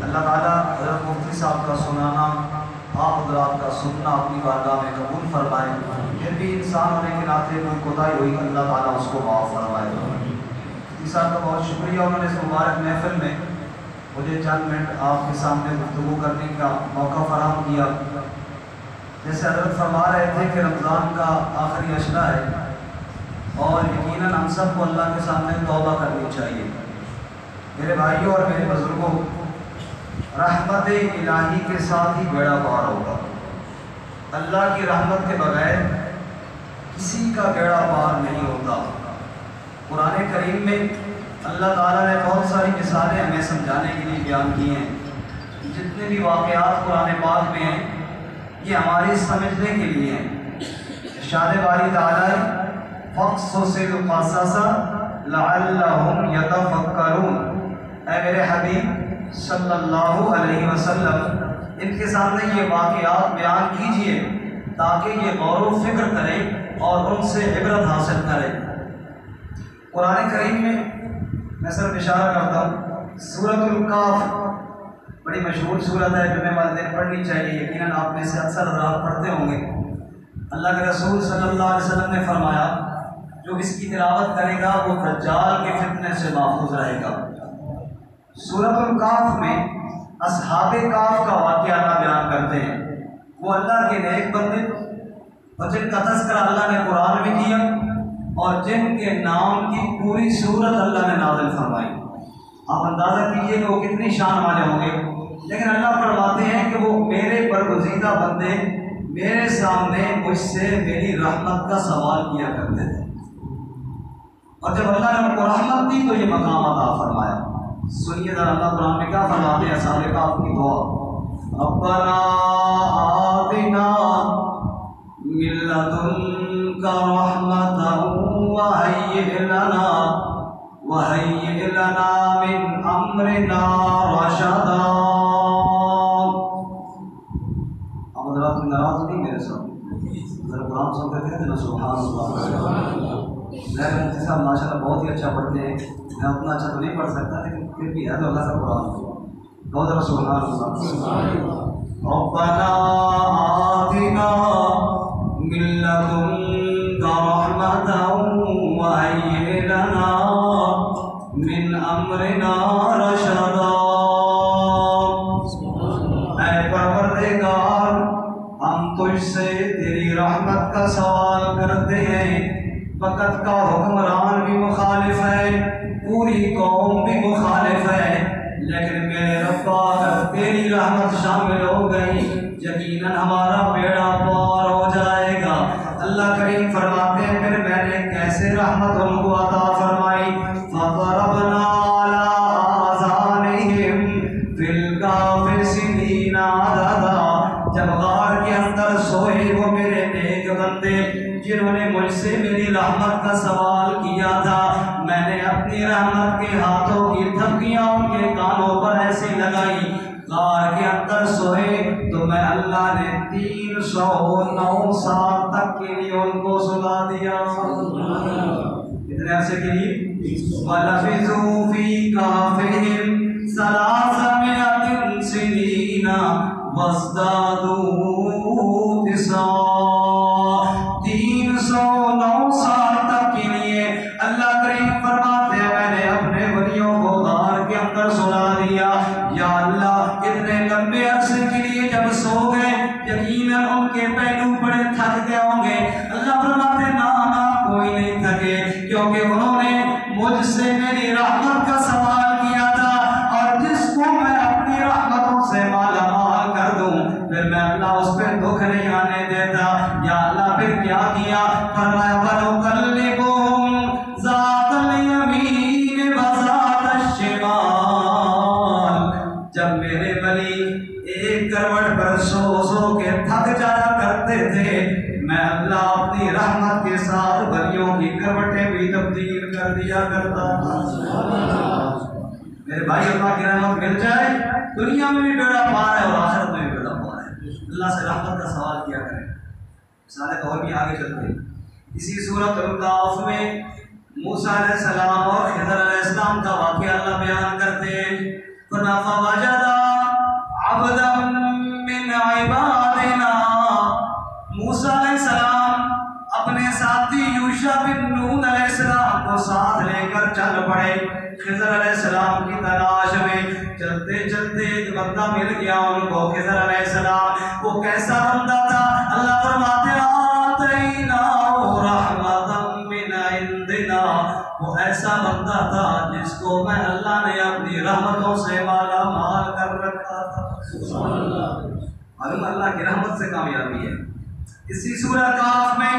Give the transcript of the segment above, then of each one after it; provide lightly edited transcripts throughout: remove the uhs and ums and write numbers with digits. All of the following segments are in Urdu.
اللہ تعالیٰ حضرت مفتی صاحب کا سنانا، آپ حضرات کا سننا اپنی بارگاہ میں قبول فرمائے۔ پھر بھی انسان ہونے کے ناطے کوئی کوتاہی ہوئی، اللہ تعالیٰ اس کو معاف فرمائے۔ مفتی صاحب کا بہت شکریہ، انہوں نے اس مبارک محفل میں مجھے چند منٹ آپ کے سامنے گفتگو کرنے کا موقع فراہم کیا۔ جیسے حضرت فرما رہے تھے کہ رمضان کا آخری عشرہ ہے اور یقیناً ہم سب کو اللہ کے سامنے توبہ کرنی چاہیے۔ میرے بھائیوں اور میرے بزرگوں، رحمت الہی کے ساتھ ہی بیڑا پار ہوگا۔ اللہ کی رحمت کے بغیر کسی کا بیڑا پار نہیں ہوتا۔ قرآن کریم میں اللہ تعالیٰ نے بہت ساری مثالیں ہمیں سمجھانے کے لیے بیان کی ہیں۔ جتنے بھی واقعات قرآن پاک میں ہیں یہ ہماری سمجھنے کے لیے ہیں۔ ارشاد باری تعالیٰ فَقْصُصِ الْقَصَصَ لَعَلَّهُمْ يَتَفَكَّرُونَ، اے میرے حبیب صلی اللہ علیہ وسلم ان کے سامنے یہ واقعات بیان کیجئے تاکہ یہ غور و فکر کریں اور ان سے عبرت حاصل کریں۔ قرآن کریم میں صرف اشارہ کرتا ہوں، سورۃ الکاف بڑی مشہور سورت ہے، جمعہ والے دن پڑھنی چاہیے، یقیناً آپ میں سے اکثر حضرات پڑھتے ہوں گے۔ اللہ کے رسول صلی اللہ علیہ وسلم نے فرمایا جو اس کی تلاوت کرے گا وہ دجال کے فتنے سے محفوظ رہے گا۔ سورۃ الکاف میں اصحاب کاف کا واقعہ اللہ بیان کرتے ہیں۔ وہ اللہ کے نیک بندے اور جن کا تذکرہ اللہ نے قرآن میں کیا اور جن کے نام کی پوری سورت اللہ نے نازل فرمائی۔ آپ اندازہ کیجئے کہ وہ کتنی شان والے ہوں گے، لیکن اللہ فرماتے ہیں کہ وہ میرے برگزیدہ بندے میرے سامنے مجھ سے میری رحمت کا سوال کیا کرتے تھے، اور جب اللہ نے ان کو رحمت دی تو یہ مقام عطا فرمایا۔ سنیے ذرا اللہ قرآن میں کیا فرماتے ہیں اصحاب کہف کی دعا، ربنا آتنا من لدنک رحمتا وہیئ لنا من امرنا رشدا۔ اب حضرات ناراض نہیں میرے ساتھ، ذرا قرآن سن کر کہتے ہیں نا سبحان اللہ۔ میرے مفتی صاحب ماشاء اللہ بہت ہی اچھا پڑھتے ہیں، میں اتنا اچھا تو نہیں پڑھ سکتا لیکن پھر بھی ہے تو اللہ کا قرآن بہت ذرا سبحان اللہ۔ ربنا آتنا من لدنک رحمتا وہیئ لنا من امرنا رشدا۔ اے پروردگار ہم تجھ سے تیری رحمت کا سوال کرتے ہیں، وقت کا حکمران بھی مخالف ہے، پوری قوم بھی مخالف ہے، لیکن میرے ربا اگر تیری رحمت شامل ہو گئی یقیناً ہمارا بیڑا پار ہو جائے گا۔ اللہ کریم فرماتے ہیں پھر میں نے کیسے رحمت ان کو عطا فرمائی، فَضَرَبْنَا عَلَىٰ آذَانِهِمْ فِي الْكَهْفِ سِنِينَ عَدَدًا، جب غار کے اندر سوئے وہ میرے نیک بندے جنہوں نے مجھ سے میری رحمت کا سوال کیا تھا، میں نے اپنی رحمت کے ہاتھوں کی تھپکیاں ان کے کانوں پر ایسی لگائی، غار کے اندر سوئے تو میں اللہ نے 309 سال تک کے لیے ان کو سلا دیا۔ کتنے عرصے کے لیے؟ وَلَبِثُوا فِي كَهْفِهِمْ 300 سِنِينَ وَازْدَادُوا تِسْعًا، 309 سال تک کے لیے اللہ کریم فرماتے ہیں میں نے اپنے ولیوں کو غار کے اندر سلا دیا۔ یا اللہ اتنے لمبے عرصے کے لیے جب سو گئے یقیناً ان کے پہلو بڑے تھک گئے ہوں گے۔ اللہ فرماتے نا کوئی نہیں تھکے، کیونکہ انہوں نے مجھ سے میری رحمت کا سوال کیا تھا، اور جس کو میں اپنی رحمتوں سے مالا مال کر دوں پھر میں اللہ اس پہ دکھ نہیں آنے دیتا۔ یا اللہ پھر کیا کیا؟ فرمایا وَنُقَلِّبُهُمْ ذَاتَ الْيَمِينِ وَذَاتَ الشِّمَالِ، جب میرے ولی ایک کروٹ پر سو سو کے تھک جایا کرتے تھے میں اللہ اپنی رحمت کے ساتھ ولیوں کی کروٹیں بھی تبدیل کر دیا کرتا تھا۔ میرے بھائی اللہ کی رحمت مل جائے دنیا میں بھی بیڑا پار ہے اور آخرت میں بھی بیڑا پار ہے۔ اللہ سے رحمت کا سوال کیا کریں۔ سارے طور بھی آگے چلتے ہیں۔ اسی سورۃ الکہف میں موسیٰ علیہ السلام اور خضر علیہ السلام کا واقعہ اللہ بیان کرتے ہیں۔ فَوَجَدَا عبدا من عبادنا۔ موسیٰ علیہ السلام اپنے ساتھی یوشع بن نون علیہ السلام کو ساتھ لے کر چل پڑے خضر علیہ السلام کی تلاش میں۔ چلتے چلتے ایک بندہ مل گیا ان کو، خضر علیہ السلام۔ وہ کیسا بندہ تھا؟ اللہ فرماتے ہیں آتیناہ رحمتا من عندنا، وہ ایسا بندہ تھا جس کو میں اللہ نے اپنی رحمتوں سے مالا مال کر رکھا تھا۔ معلوم اللہ کی رحمت سے کامیابی ہے۔ اسی سورہ کاف میں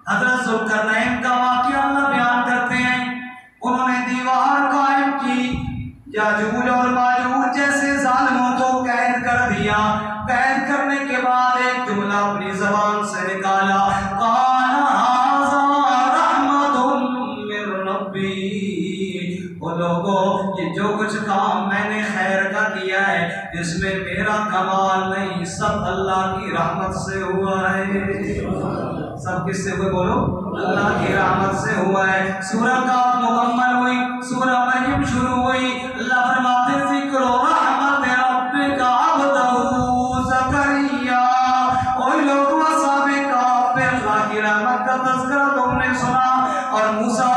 حضرت ذوالقرنین کا واقعہ اللہ بیان کرتے ہیں۔ انہوں نے دیوار قائم کی، یاجوج اور ماجوج جیسے ظالموں کو قید کر دیا۔ قید کرنے کے بعد ایک جملہ اپنی زبان سے نکالا، قال ھذا رحمت من ربی۔ وہ لوگوں یہ جو کچھ کام میں نے خیر کا کیا ہے اس میں میرا کمال نہیں، سب اللہ کی رحمت سے ہوا ہے۔ سب کس سے ہوئے بولو؟ اللہ کی رحمت سے ہوا ہے۔ سورہ کاف مکمل ہوئی، سورہ مریم شروع ہوئی۔ اللہ فرماتے ہیں ذکر رحمت ربک عبدہ زکریا۔ اوہ لوگوں اصحاب کاف پہ اللہ کی رحمت کا تذکرہ تم نے سنا، اور موسیٰ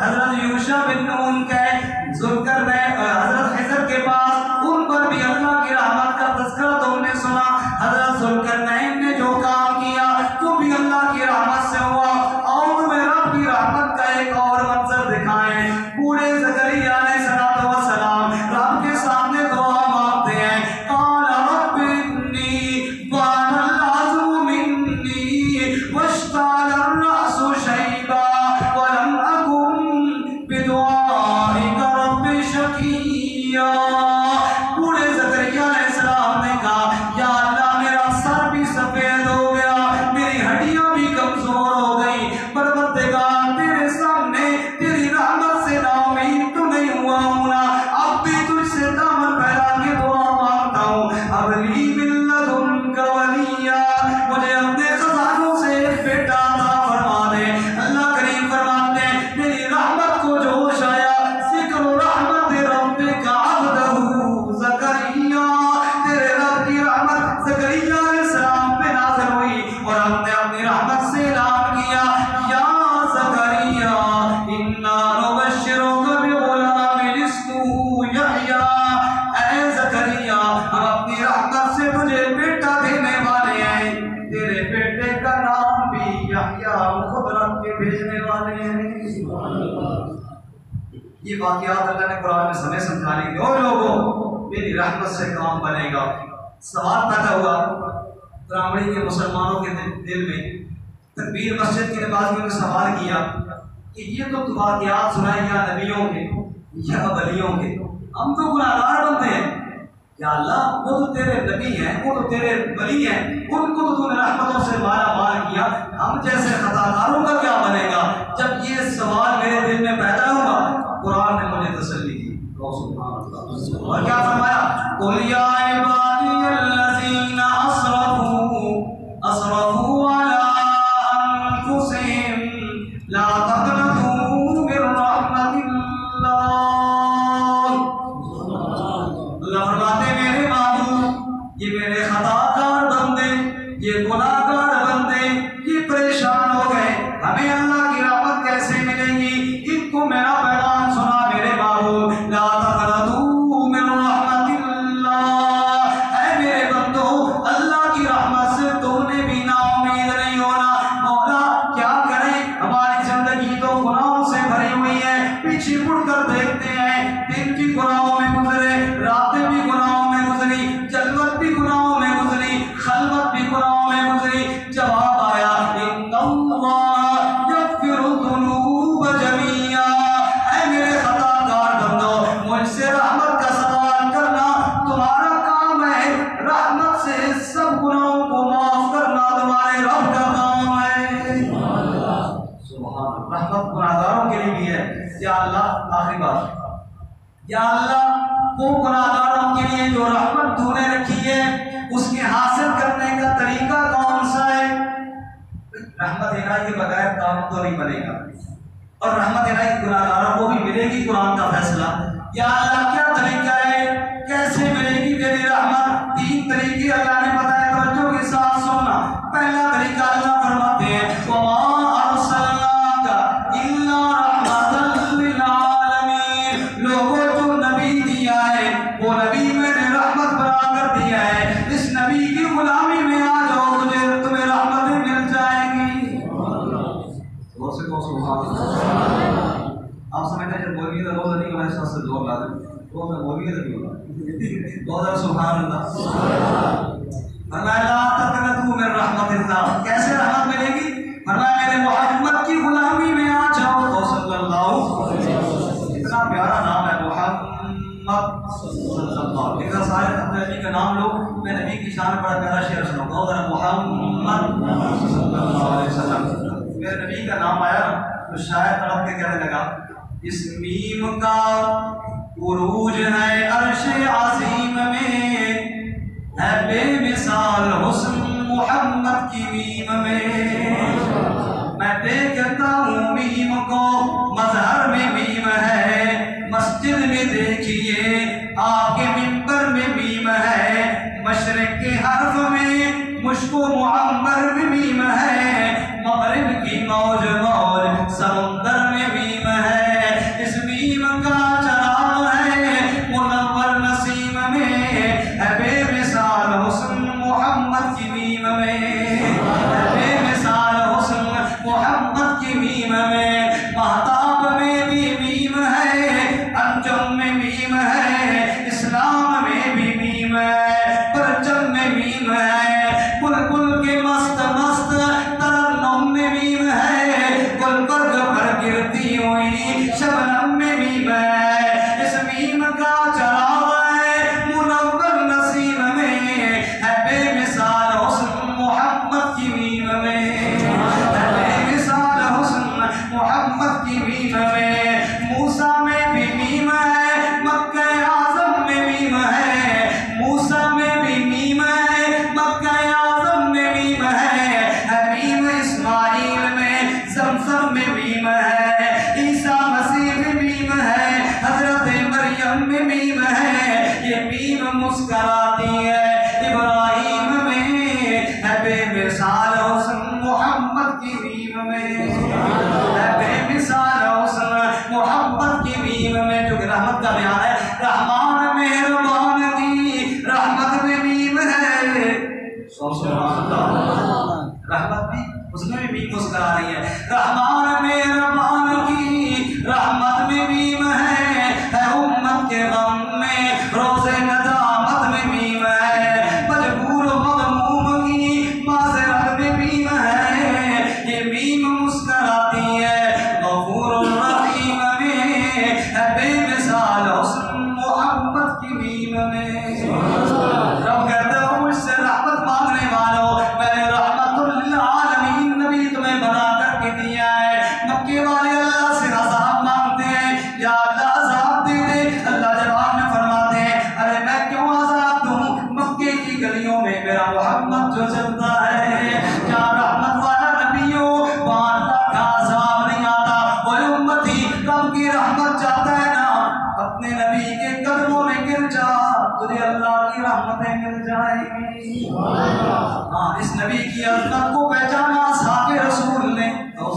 حضرت یوشع بن نون کے ذوالقرنین حضرت خضر کے پاس ان پر بھی اللہ کی رحمت کا تذکرہ تم نے سنا۔ حضرت ذوالقرنین نے جو کام کیا تو بھی اللہ کی رحمت سے ہوا۔ اور میں رب کی رحمت کا ایک اور منظر دکھائیں۔ بوڑھے زکریا علیہ السلام رب کے سامنے دعا مانگتے ہیں، قال رب انی وہن العظم منی واشتعل الرأس شیبا ولم اکن بدعائک رب شقیا۔ بوڑھے زکریا علیہ السلام نے کہا یا اللہ میرا سر بھی سفید ہو گیا، میری ہڈیاں بھی کمزور ہو گئی، پروردگار تیرے سامنے تیری رحمت سے نا امید تو نہیں ہوا ہوں نا، اب بھی تجھ سے دامن پھیلا کے دعا مانگتا ہوں، اب لی من لدنک ولیا، مجھے اپنے خزانوں سے ایک بیٹا عطا فرما دے۔ اللہ کریم فرماتے ہیں میری رحمت کو جوش آیا، ذکر رحمت ربک عبدہ زکریا، تیرے رب کی رحمت زکریا علیہ السلام پہ نازل ہوئی، اور ہم نے اپنی رحمت سے اعلان کیا یا زکریا انا نبشرک بغلام اسمہ یحییٰ۔ اے زکریا ہم اپنی رحمت سے تجھے بیٹا دینے والے ہیں، تیرے بیٹے کا نام بھی یحییٰ، ہم خود رب کے بھیجنے والے ہیں۔ یہ واقعات اللہ نے قرآن میں سمجھ سمجھانے کے اور لوگوں میری رحمت سے کام بنے گا۔ سوال پیدا ہوا برامڑی کے مسلمانوں کے دل میں، تکبیر مسجد کی نمازیوں نے سوال کیا کہ یہ تو واقعات سنائے یا نبیوں کے یا ولیوں کے، ہم تو گناہگار بنتے ہیں، یا اللہ وہ تو تیرے نبی ہیں، وہ تو تیرے ولی ہیں، ان کو تو نے رحمتوں سے مالا مال کیا، ہم جیسے خطاکاروں کا کیا بنے گا؟ جب یہ سوال میرے دل میں پیدا ہوا قرآن نے مجھے تسلی دی، اور کیا فرمایا؟ قُلْ يَا عِبَادِيَ الَّذِينَ أَسْرَفُوا عَلَىٰ أَنفُسِهِمْ لَا تَقْنَطُوا مِن رَحْمَةِ اللَّهِ۔ اللہ فرماتے میرے معبود یہ میرے خطا کار بندے، یہ گناہ گار بندے یہ پریشان ہو گئے، ہمیں اللہ کی رحمت کیسے ملے گی؟ ان کو میرا پیغام سنا میرے معبود، لا تقنطوا من رحمت اللہ، اے میرے بندو اللہ کی رحمت سے تم نے بھی نا امید نہیں ہونا۔ مولا کیا کریں، ہماری زندگی تو گناہوں سے بھری ہوئی ہے، پیچھے مڑ کر دیکھتے ہیں دن بھی گناہوں میں گزرے، راتیں بھی گناہوں میں گزری، جلوت بھی گناہوں میں گزری، خلوت بھی گناہوں میں گزری۔ جواب آیا ان اللہ یغفر الذنوب جمیعا، اے میرے خطا کار بندو مجھ سے رحمت کا سوال کرنا تمہارا کام ہے، رحمت سے سب گناہوں کو معاف کرنا تمہارے رب کا کام ہے۔ سبحان اللہ، رحمت گناہگاروں کے لیے بھی ہے۔ یا اللہ آخری بات، یا اللہ وہ گناہگاروں کے لیے جو رحمت تو نے رکھی ہے اس کے حاصل کرنے کا طریقہ کون سا ہے؟ رحمت الہی کے بغیر کام تو نہیں بنے گا، اور رحمت الہی گناہگاروں کو بھی ملے گی قرآن کا فیصلہ۔ یا اللہ کیا طریقہ ہے، کیسے ملے گی تیری رحمت؟ وہ نبی میں نے رحمت بنا کر دیا ہے، اس نبی کی غلامی میں آ جاؤ، تمہیں رحمتیں مل جائیں گی۔ آپ سمجھتے ہیں جب مولوی کا روزہ نہیں ہونا اس وقت سے زور لا دیں تو میں مولوی کا نہیں ہوگا، روزہ سبحان اللہ۔ فرمایا لا تقنطوا من رحمت اللہ، کیسے رحمت ملے گی؟ فرمایا میرے محمد کی غلامی میں آ جاؤ صلی اللہ علیہ وسلم۔ اتنا پیارا نام ہے محمد صلی اللہ علیہ وسلم، سارے اپنے نبی کا نام لو، میں نبی کی شان بڑا پیارا شعر سناؤں گا، محمد صلی اللہ علیہ وسلم۔ میرے نبی کا نام آیا تو شاید تڑپ کے کہنے لگا اس میم کا عروج ہے عرش عظیم میں، ہے بے مثال حسن محمد کی میم میں دیکھتا ہوں میم کو، مظہر میں میم ہے، مسجد میں دیکھیے آپ کے منبر میں میم ہے، مشرق کے حرف میں مشک و معمر میں میم ہے، مغرب کی موج موج سمندر میں میم ہے، اس میم کا چراغ ہے منور نسیم میں، ہے بے مثال حسن محمد کی میم میں، ہے بے مثال حسن محمد کی میم میں، مہتاب میں بھی میم ہے، انجم میں میم ہے، اسلام میں بھی میم ہے، پرچم میں میم ہے، بلبل کے مست مست ترنم میں میم ہے، گلبرگ پر گرتی ہوئی شبنم میں میم ہے، اس میم کا چراغ ہے منور نسیم میں، ہے بے مثال حسن محمد کی میم میں، ہے بے مثال حسن محمد کی میم میں، موسیٰ میں بھی میم ہے، مکہ اعظم میں میم ہے، موسیٰ میں بھی میم ہے، مکہ اعظم میں میم ہے، میم اسماعیل میں، زمزم میں میم ہے، عیسیٰ مسیح میں میم ہے، حضرت مریم میں میم ہے، یہ میم مسکراتی ہے ابراہیم میں، ہے بے مثال حسن محمد کی میم میں، ہے بے مثال حسن محمد کی میم میں، جو کہ رحمت کا بیان ہے، رحمان مہربان کی رحمت میں میم ہے، سبحان اللہ، رحمت بھی اس میں بھی مسکرا رہی ہے، رحمان مہربان کی رحمت میں میم ہے امت کے غم میں، روز ندامت میں میم ہے، مجبور و مغموم کی معذرت میں میم ہے، یہ میم مسکراتی ہے غفور الرحیم میں، ہے بے مثال حسن محمد کی میم میں۔ رب کہتا ہوں اس سے رحمت مانگنے والوں، میں نے رحمت للعالمین نبی تمہیں بنا کر کے دیا ہے۔ مکے والے اللہ سے عذاب مانگتے ہیں، یا اللہ عذاب دے دے، اللہ جواب میں فرماتے ہیں ارے میں کیوں عذاب دوں، مکے کی گلیوں میں میرا محمد جو چلتا ہے، کیا رحمت والا نبی ہو وہاں اللہ کا عذاب نہیں آتا۔ وہ امتی رب کی رحمت چاہتا ہے نا، اپنے نبی کے قدموں میں گر جا، تجھے اللہ کی رحمتیں مل جائیں گی۔ ہاں اس نبی کی عظمت کو پہچانا اصحاب رسول نے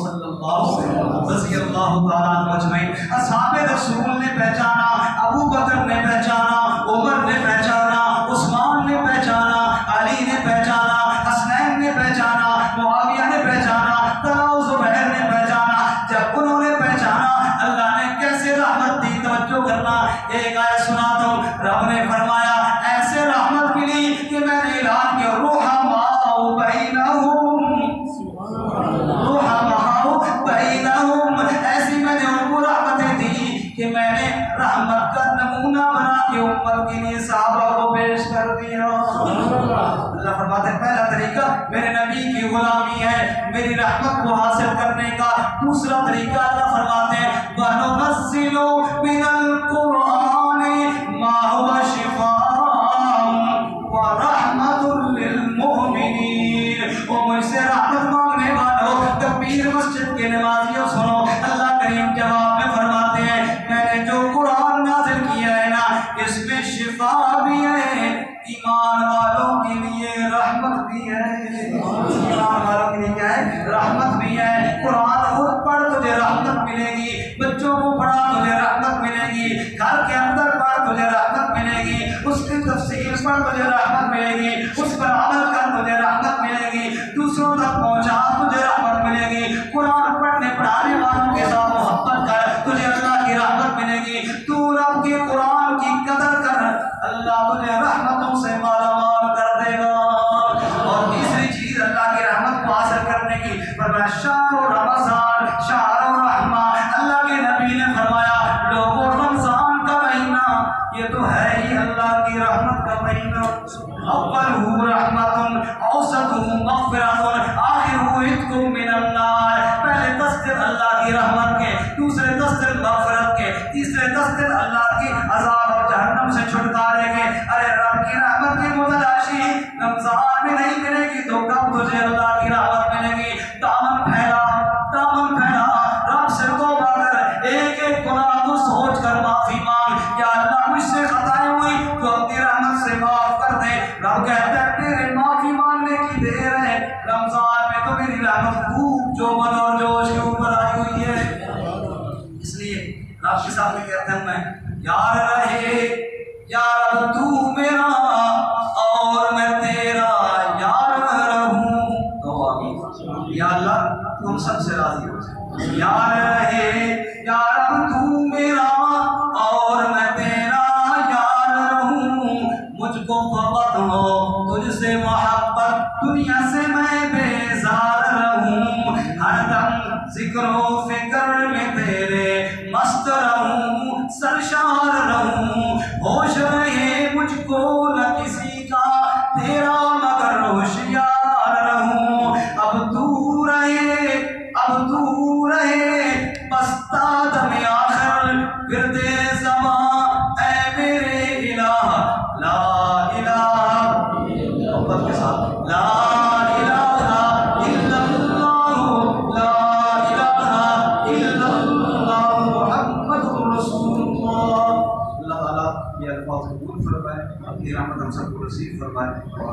صلی اللہ رضی اللہ تعالیٰ عنہ اجمعین، اصحاب رسول نے پہچانا، ابو بکر نے پہچانا، عمر نے پہچانا، عثمان نے پہچانا، علی نے پہچانا، حسنین نے پہچانا، معاویہ نے پہچانا، طلحہ زبیر نے پہچانا۔ جب انہوں نے پہچانا اللہ نے کیسے رحمت دی، توجہ کرنا، ایک آیت سناتا ہوں، رب نے فرمایا ایسے رحمت ملی کہ میں نے اعلان کیا رحماء بینہم، رحماء بینہم، ایسی میں نے ان کو رحمتیں دی کہ میں نے رحمت کا نمونہ بنا کے امت کے لیے صحابہ کو پیش کر دیا۔ اللہ فرماتے ہیں پہلا طریقہ میرے نبی کی غلامی ہے، میری رحمت کو حاصل کرنے کا۔ دوسرا طریقہ اللہ فرماتے ہیں وَنُنَزِّلُ مِنَ الْقُرْآنِ مَا هُوَ شِفَاءٌ وَرَحْمَةٌ لِّلْمُؤْمِنِينَ۔ وہ مجھ سے رحمت مانگنے والوں، تکبیر مسجد کے نمازیوں سنو، اللہ کریم جواب میں فرماتے ہیں میں نے جو قرآن نازل کیا ہے نا، اس میں شفا بھی ہے، ایمان والوں کے لیے رحمت بھی ہے، ایمان والوں کے لیے کیا ہے؟ رحمت بھی ہے۔ قرآن خود پڑھ تجھے رحمت ملے گی، بچوں کو پڑھا تجھے رحمت ملے گی، گھر کے اندر پڑھ تجھے رحمت ملے گی، پر تجھے رحمت ملے گی، اس پر عمل کر تجھے رحمت ملے گی، دوسروں تک پہنچا تجھے رحمت ملے گی، قرآن پڑھنے پڑھانے والوں کے ساتھ محبت کر تجھے اللہ کی رحمت ملے گی، تو رب کے قرآن کی قدر کر اللہ تجھے رحمتوں سے مالا مال کر دے گا۔ اور تیسری چیز اللہ کی رحمت کو حاصل کرنے کی، فرمایا شہر رمضان شہر الرحمہ، اللہ کے نبی نے فرمایا لوگوں رمضان کا مہینہ یہ تو ہے ہی اللہ کی رحمت کا مہینہ، اولہ رحمت اوسطہ مغفرۃ آخرہ عتق من النار، پہلے 10 دن اللہ کی رحمت کے، دوسرے 10 دن مغفرت کے، تیسرے 10 دن اللہ کی عذاب اور جہنم سے چھٹکارے کے۔ ارے رب کی رحمت کی متلاشی رمضان میں نہیں ملے گی تو کب تجھے اللہ کی رحمت ملے گی؟ دامن پھیلا، دامن پھیلا، رب سے توبہ کر، ایک ایک گناہ کو سوچ کر معافی مانگ، یا اللہ مجھ سے خطائیں ہوئی تو اپنی رحمت سے معاف کر دے۔ رب کہتا ہے تیرے معافی مانگنے کی دیر ہے، رمضان میں تو میری رحمت خوب جو من اور جوش کے اوپر آئی ہوئی ہے۔ اس لیے رب کے سامنے کہتا ہوں میں یار رہے یا رب تو میرا اور میں تیرا یار رہوں، تو آمین۔ یا اللہ تو ہم سب سے راضی ہو جائے، یار رہے یا رب تو میرا اور میں تیرا یار رہوں، مجھ کو فقط ہو تجھ سے محبت، دنیا سے میں بیزار رہوں، ہر دم ذکر و فکر میں تیرے مست رہوں، سرشار رہوں، ہوش رہے مجھ کو نہ کسی کا تیرا مگر ہوشیار رہوں، اب تو رہے بس تا دم آخر ورد زمان اے میرے الہ، لا الہ محبت کے ساتھ لا الہ الا اللہ، لا الہ الا اللہ محمد رسول اللہ۔ اللہ تعالیٰ یہ الفاظ قبول فرمائے، اپنی رحمت ہم سب کو نصیب فرمائے، اور